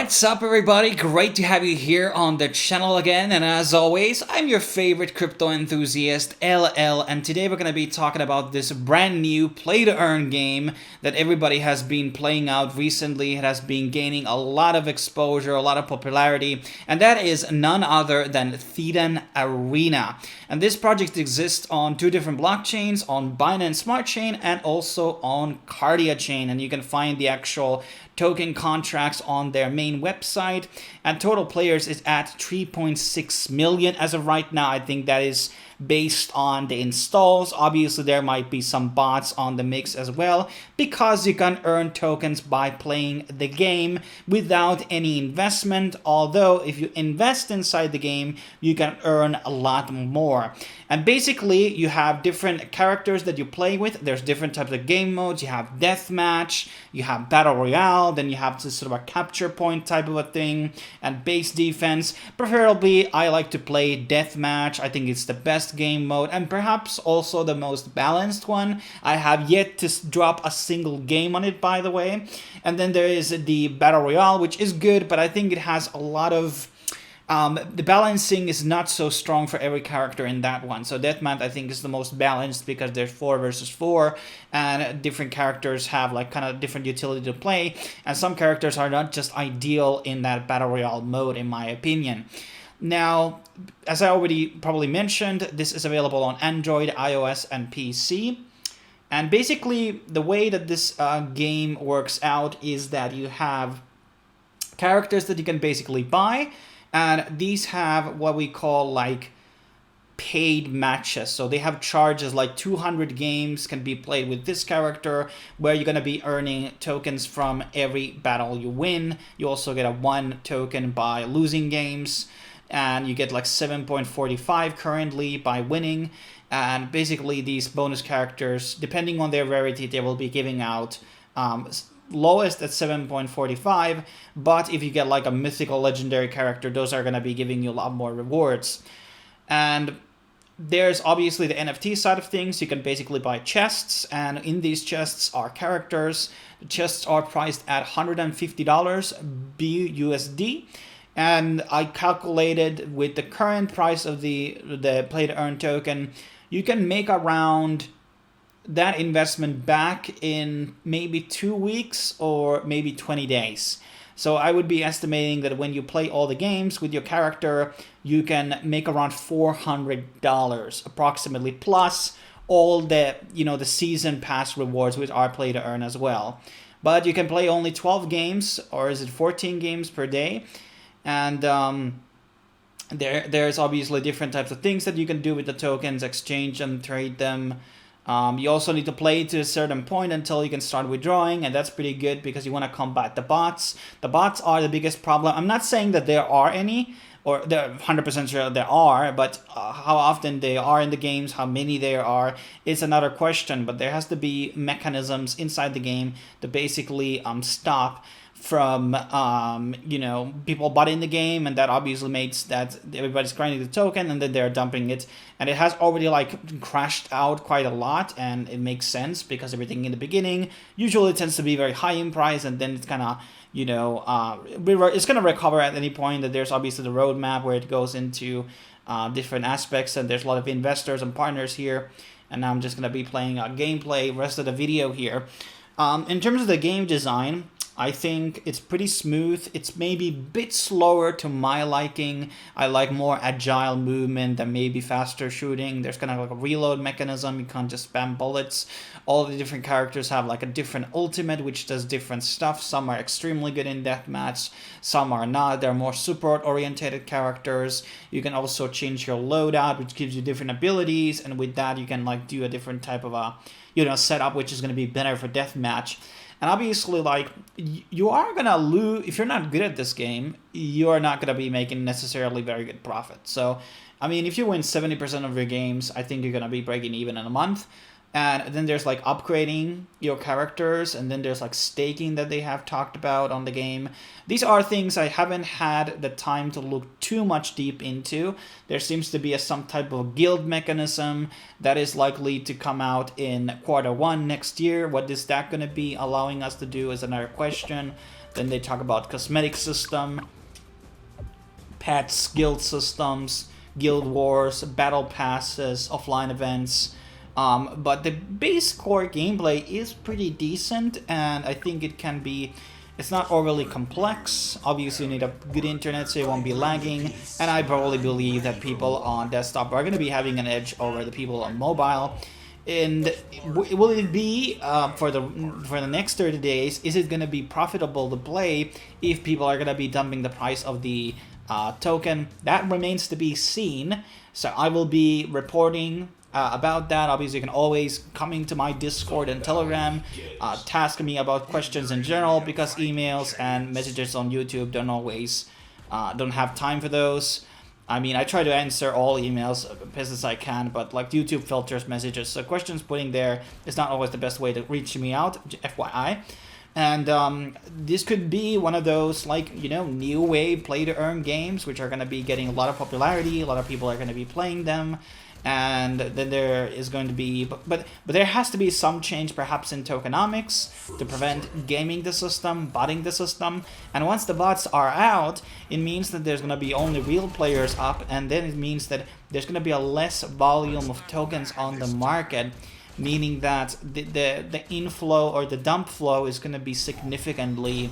What's up, everybody? Great to have you here on the channel again, and as always, I'm your favorite crypto enthusiast, LL, and today we're going to be talking about this brand new play-to-earn game that everybody has been playing out recently. It has been gaining a lot of exposure, a lot of popularity, and that is none other than Thetan Arena. And this project exists on two different blockchains, on Binance Smart Chain and also on Cardia Chain, and you can find the actual token contracts on their main website, and total players is at 3.6 million as of right now. I think that is based on the installs. Obviously there might be some bots on the mix as well, because you can earn tokens by playing the game without any investment, although if you invest inside the game you can earn a lot more. And basically you have different characters that you play with. There's different types of game modes. You have deathmatch, you have battle royale, then you have this sort of a capture point type of a thing, and base defense. Preferably I like to play deathmatch. I think it's the best game mode and perhaps also the most balanced one. I have yet to drop a single game on it, by the way. And then there is the battle royale, which is good, but I think it has a lot of the balancing is not so strong for every character in that one. So deathmatch I think is the most balanced because there's 4 versus 4 and different characters have like kind of different utility to play, and some characters are not just ideal in that battle royale mode in my opinion. Now, as I already probably mentioned, this is available on Android, iOS, and PC. And basically, the way that this game works out is that you have characters that you can basically buy, and these have what we call like paid matches. So they have charges like 200 games can be played with this character, where you're going to be earning tokens from every battle you win. You also get a 1 token by losing games, and you get like 7.45 currently by winning. And basically these bonus characters, depending on their rarity, they will be giving out lowest at 7.45, but if you get like a mythical legendary character, those are going to be giving you a lot more rewards. And there's obviously the NFT side of things. You can basically buy chests, and in these chests are characters. The chests are priced at $150 BUSD. And I calculated with the current price of the play-to-earn token, you can make around that investment back in maybe 2 weeks or maybe 20 days. So I would be estimating that when you play all the games with your character, you can make around $400 approximately, plus all the, the season pass rewards, which are play-to-earn as well. But you can play only 12 games, or is it 14 games per day? And there's obviously different types of things that you can do with the tokens, exchange them, trade them. You also need to play to a certain point until you can start withdrawing, and that's pretty good because you want to combat the bots. The bots are the biggest problem. I'm not saying that there are any, or they're 100% sure there are, but how often they are in the games, how many there are, is another question. But there has to be mechanisms inside the game to basically stop from people botting the game, and that obviously makes that everybody's grinding the token and then they're dumping it, and it has already like crashed out quite a lot, and it makes sense because everything in the beginning usually tends to be very high in price, and then it's kind of it's going to recover at any point. That there's obviously the roadmap where it goes into different aspects, and there's a lot of investors and partners here. And now I'm just going to be playing gameplay rest of the video here. In terms of the game design, I think it's pretty smooth. It's maybe a bit slower to my liking. I like more agile movement and maybe faster shooting. There's kind of like a reload mechanism. You can't just spam bullets. All the different characters have like a different ultimate, which does different stuff. Some are extremely good in deathmatch, some are not. They're more support-oriented characters. You can also change your loadout, which gives you different abilities, and with that you can like do a different type of a setup, which is going to be better for deathmatch. And obviously, like, you are going to lose. If you're not good at this game, you are not going to be making necessarily very good profit. So, I mean, if you win 70% of your games, I think you're going to be breaking even in a month. And then there's like upgrading your characters, and then there's like staking that they have talked about on the game. These are things I haven't had the time to look too much deep into. There seems to be some type of guild mechanism that is likely to come out in Q1 next year. What is that going to be allowing us to do is another question. Then they talk about cosmetic system, pets, guild systems, guild wars, battle passes, offline events. But the base core gameplay is pretty decent, and I think it can be. It's not overly complex. Obviously, you need a good internet so it won't be lagging, and I probably believe that people on desktop are going to be having an edge over the people on mobile. And will it be for the next 30 days? Is it going to be profitable to play if people are going to be dumping the price of the token? That remains to be seen. So I will be reporting about that. Obviously, you can always come into my Discord and Telegram, task me about questions in general, because emails and messages on YouTube don't have time for those. I mean, I try to answer all emails as best as I can, but like YouTube filters messages, so questions putting there is not always the best way to reach me out, FYI. And this could be one of those, like, new wave play-to-earn games, which are going to be getting a lot of popularity. A lot of people are going to be playing them. And then there is going to be, but there has to be some change perhaps in tokenomics to prevent gaming the system, botting the system. And once the bots are out, it means that there's going to be only real players up, and then it means that there's going to be a less volume of tokens on the market, meaning that the inflow or the dump flow is going to be significantly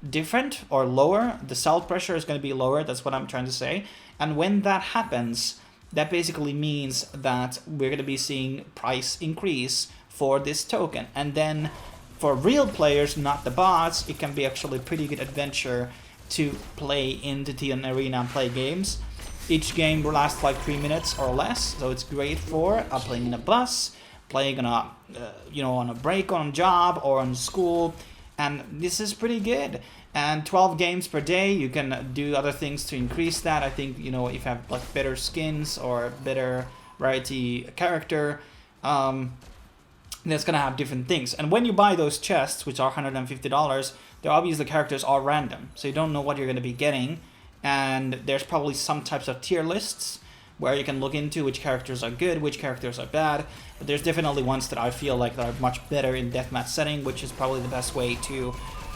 different or lower. The sell pressure is going to be lower, that's what I'm trying to say. And when that happens, that basically means that we're going to be seeing price increase for this token. And then for real players, not the bots, it can be actually a pretty good adventure to play in the Thetan Arena and play games. Each game will last like 3 minutes or less, so it's great for playing in a bus, playing on on a break on a job or on school, and this is pretty good. And 12 games per day, you can do other things to increase that. I think, if you have like better skins or better rarity character, that's gonna have different things. And when you buy those chests, which are $150, they're obviously characters are random, so you don't know what you're gonna be getting. And there's probably some types of tier lists where you can look into which characters are good, which characters are bad. But there's definitely ones that I feel like are much better in deathmatch setting, which is probably the best way to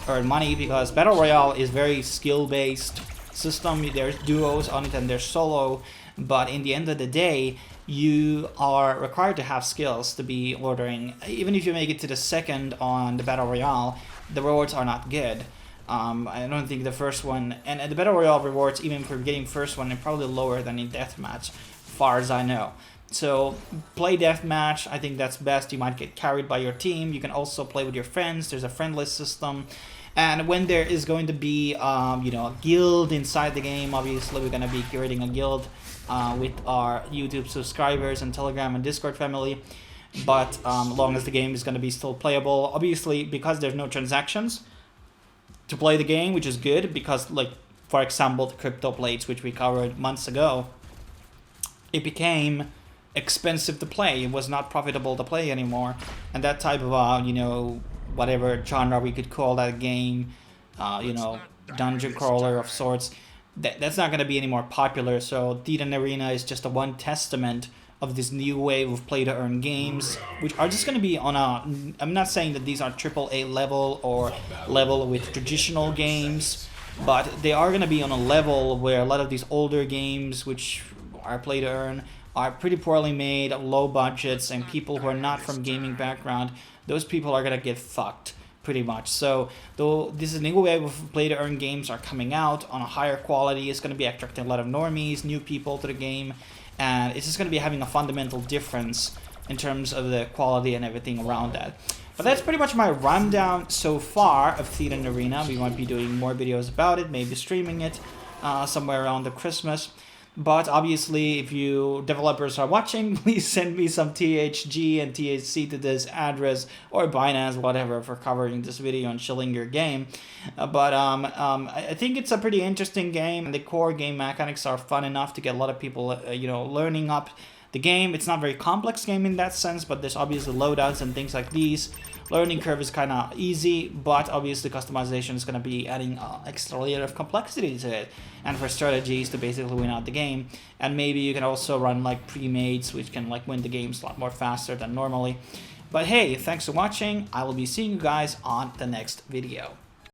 earn money, because Battle Royale is very skill-based system. There's duos on it and there's solo, but in the end of the day, you are required to have skills to be ordering. Even if you make it to the second on the Battle Royale, the rewards are not good. I don't think the first one, and the Battle Royale rewards, even for getting first one, are probably lower than in Deathmatch, far as I know. So play Deathmatch, I think that's best. You might get carried by your team. You can also play with your friends. There's a friendless system. And when there is going to be, a guild inside the game, obviously we're going to be creating a guild with our YouTube subscribers and Telegram and Discord family. But as long as the game is going to be still playable, obviously, because there's no transactions to play the game, which is good, because, like, for example, the crypto plates, which we covered months ago, it became expensive to play. It was not profitable to play anymore. And that type of, whatever genre we could call that game, dungeon crawler of sorts, that's not going to be any more popular. So Thetan Arena is just a one testament of this new wave of play-to-earn games, which are just going to be on I'm not saying that these are AAA level or level with traditional games, but they are going to be on a level where a lot of these older games, which are play-to-earn, are pretty poorly made, low budgets, and people who are not from gaming background, those people are going to get fucked pretty much. So though this is a new wave of play-to-earn games are coming out on a higher quality, it's going to be attracting a lot of normies, new people to the game, and it's just going to be having a fundamental difference in terms of the quality and everything around that. But that's pretty much my rundown so far of Thetan Arena. We might be doing more videos about it, maybe streaming it somewhere around the Christmas. But obviously, if you developers are watching, please send me some THG and THC to this address, or Binance, whatever, for covering this video and shilling your game. I think it's a pretty interesting game. The core game mechanics are fun enough to get a lot of people, learning up the game. It's not a very complex game in that sense, but there's obviously loadouts and things like these. Learning curve is kind of easy, but obviously customization is going to be adding extra layer of complexity to it, and for strategies to basically win out the game. And maybe you can also run like pre-mates, which can like win the games a lot more faster than normally. But hey, thanks for watching. I will be seeing you guys on the next video.